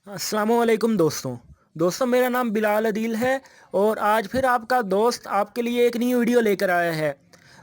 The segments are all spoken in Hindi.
अस्सलामुअलैकुम दोस्तों मेरा नाम बिलाल अदील है। और आज फिर आपका दोस्त आपके लिए एक नई वीडियो लेकर आया है।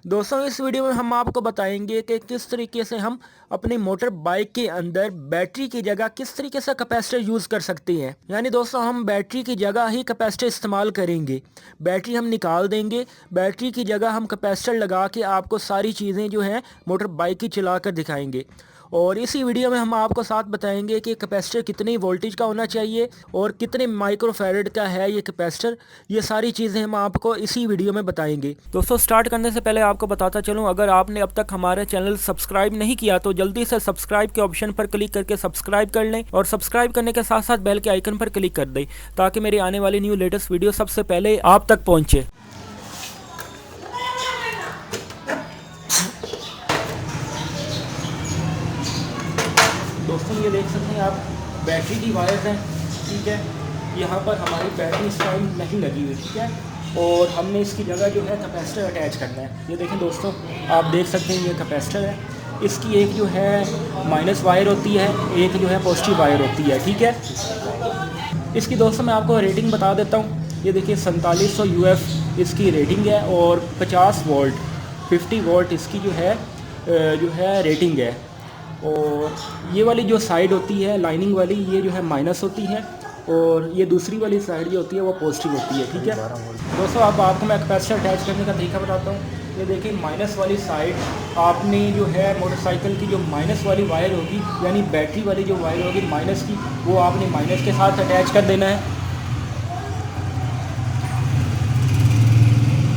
दोस्तों इस वीडियो में हम आपको बताएंगे कि किस तरीके से हम अपनी मोटर बाइक के अंदर बैटरी की जगह किस तरीके से कैपेसिटर यूज़ कर सकते हैं। यानी दोस्तों हम बैटरी की जगह ही कैपेसिटर इस्तेमाल करेंगे। बैटरी हम निकाल देंगे, बैटरी की जगह हम कैपेसिटर लगा के आपको सारी चीज़ें जो हैं मोटर बाइक की चला कर दिखाएंगे। और इसी वीडियो में हम आपको साथ बताएंगे कि कैपेसिटर कितनी वोल्टेज का होना चाहिए और कितने माइक्रोफैरड का है ये कैपेसिटर। ये सारी चीज़ें हम आपको इसी वीडियो में बताएंगे। दोस्तों स्टार्ट करने से पहले आपको बताता चलूँ, अगर आपने अब तक हमारे चैनल सब्सक्राइब नहीं किया तो जल्दी से सब्सक्राइब के ऑप्शन पर क्लिक करके सब्सक्राइब कर लें और सब्सक्राइब करने के साथ साथ बेल के आइकन पर क्लिक कर दें ताकि मेरी आने वाली न्यू लेटेस्ट वीडियो सबसे पहले आप तक पहुँचे। दोस्तों ये देख सकते हैं आप, बैटरी की वायर्स हैं, ठीक है। यहाँ पर हमारी बैटरी इस टाइम नहीं लगी हुई, ठीक है। और हमने इसकी जगह जो है कैपेसिटर अटैच करना है। ये देखें दोस्तों, आप देख सकते हैं ये कैपेसिटर है। इसकी एक जो है माइनस वायर होती है, एक जो है पॉजिटिव वायर होती है, ठीक है। इसकी दोस्तों मैं आपको रेटिंग बता देता हूँ। ये देखिए 4700 UF इसकी रेटिंग है और 50 वोल्ट 50 वोल्ट इसकी जो है रेटिंग है। और ये वाली जो साइड होती है लाइनिंग वाली, ये जो है माइनस होती है और ये दूसरी वाली साइड जो होती है वो पॉजिटिव होती है, ठीक है। दोस्तों अब आपको मैं कैपेसिटर अटैच करने का तरीका बताता हूँ। ये देखिए माइनस वाली साइड आपने जो है मोटरसाइकिल की जो माइनस वाली वायर होगी, यानी बैटरी वाली जो वायर होगी माइनस की, वो आपने माइनस के साथ अटैच कर देना है।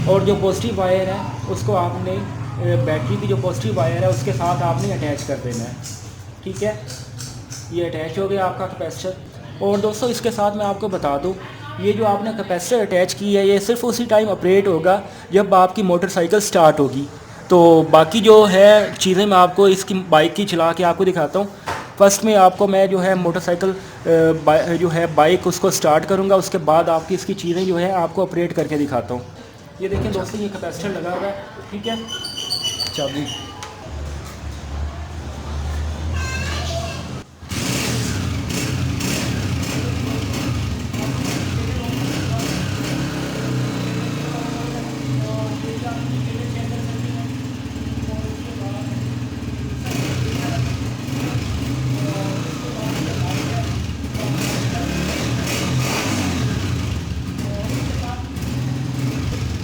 और जो पॉजिटिव वायर है उसको आपने बैटरी की जो पॉजिटिव वायर है उसके साथ आपने अटैच कर देना है, ठीक है। ये अटैच हो गया आपका कैपेसिटर। और दोस्तों इसके साथ मैं आपको बता दूं, ये जो आपने कैपेसिटर अटैच की है ये सिर्फ उसी टाइम ऑपरेट होगा जब आपकी मोटरसाइकिल स्टार्ट होगी। तो बाकी जो है चीज़ें मैं आपको इसकी बाइक की चला के आपको दिखाता हूँ। फर्स्ट में आपको मैं जो है मोटरसाइकिल जो है बाइक उसको स्टार्ट करूँगा, उसके बाद आपकी इसकी चीज़ें जो है आपको ऑपरेट करके दिखाता हूँ। ये देखें दोस्तों ये कैपेसिटर लगा हुआ है, ठीक है। चाबी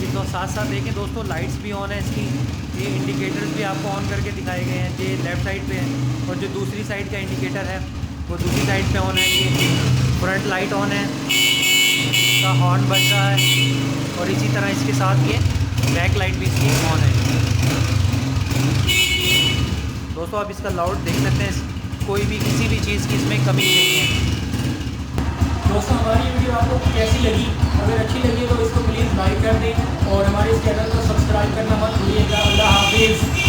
तो साथ साथ देखें दोस्तों, लाइट्स भी ऑन है इसकी। ये इंडिकेटर्स भी आपको ऑन करके दिखाए गए हैं। ये लेफ़्ट साइड पे है और जो दूसरी साइड का इंडिकेटर है वो दूसरी साइड पे ऑन है। ये फ्रंट लाइट ऑन है, इसका हॉर्न बज रहा है और इसी तरह इसके साथ ये बैक लाइट भी इसकी ऑन है। दोस्तों आप इसका लाउड देख सकते हैं, कोई भी किसी भी चीज़ की इसमें कमी नहीं है। दोस्तों हमारी वीडियो आपको कैसी लगी? अगर अच्छी लगी तो इसको प्लीज़ लाइक कर दें और हमारे इस चैनल को सब्सक्राइब करना मत भूलिएगा। अल्लाह हाफिज़।